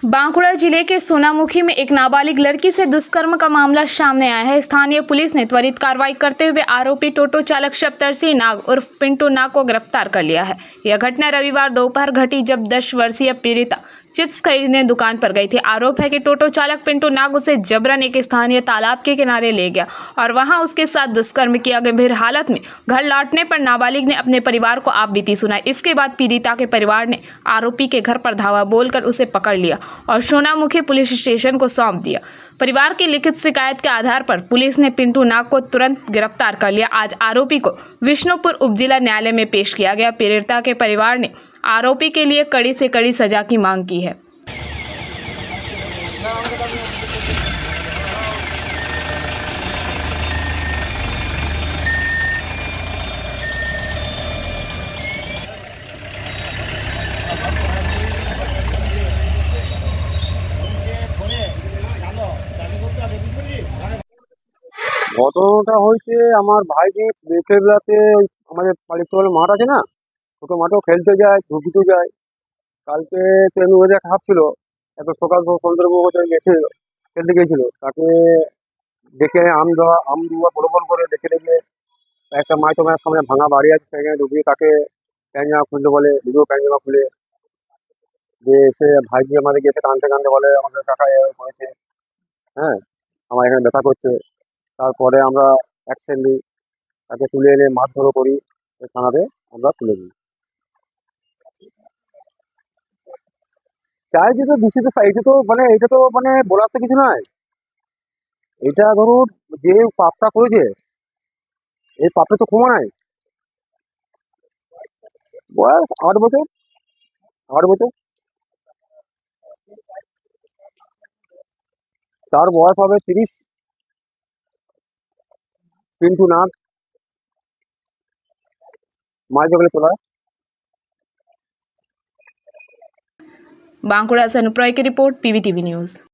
बांकुड़ा जिले के सोनामुखी में एक नाबालिग लड़की से दुष्कर्म का मामला सामने आया है। स्थानीय पुलिस ने त्वरित कार्रवाई करते हुए आरोपी टोटो चालक सप्तर्षि नाग उर्फ पिंटू नाग को गिरफ्तार कर लिया है। यह घटना रविवार दोपहर घटी जब 10 वर्षीय पीड़िता चिप्स खरीदने दुकान पर गई थी। आरोप है कि टोटो चालक पिंटू नाग उसे जबरन एक स्थानीय तालाब के किनारे ले गया और वहां उसके साथ दुष्कर्म किया। गंभीर हालत में घर लौटने पर नाबालिग ने अपने परिवार को आपबीती सुनाई। इसके बाद पीड़िता के परिवार ने आरोपी के घर पर धावा बोलकर उसे पकड़ लिया और सोनामुखी पुलिस स्टेशन को सौंप दिया। परिवार की लिखित शिकायत के आधार पर पुलिस ने पिंटू नाग को तुरंत गिरफ्तार कर लिया। आज आरोपी को विष्णुपुर उपजिला न्यायालय में पेश किया गया। पीड़िता के परिवार ने आरोपी के लिए कड़ी से कड़ी सजा की मांग की है। ঘটনাটা হয়েছে আমার ভাইকে বিকেল বেলাতে আমাদের বাড়ির তো মাঠ আছে না, ছোটো মাঠেও খেলতে যায়, ঢুকিতে যায়। কালকে তো এমনি ওয়েদার খারাপ ছিল, একবার সকাল সন্ধ্যার গেছে খেলতে গিয়েছিল, তাকে দেখে আম দুয়া বড় বড় করে দেখে দেখে একটা মাইতো মায়ের সামনে ভাঙা বাড়ি আছে, সেখানে ঢুকিয়ে তাকে প্যান্ট জামা খুলতে বলে, দুটো প্যান্ট জামা খুলে যে সে ভাইজি আমাদের গেছে কাঁদতে কাঁদতে বলে আমাদের কাকা এভাবে করেছে, হ্যাঁ আমার এখানে ব্যথা করছে। তারপরে আমরা অ্যাকশন নিই, তাকে তুলে এনে মারধরও করি, থানাতে আমরা তুলে দিই। চাই যে তো দূষিত এটা তো মানে বলার তো কিছু নয়। এটা ধরুন যে পাপটা করেছে এই পাপে তো ক্ষমা নাই। বয়স 8 বছর। তার বয়স হবে 30। পিন্টু নাগ, মাঝে তোলা। बांकुड़ा से अनुप्राय की रिपोर्ट, पीवीटीवी न्यूज़।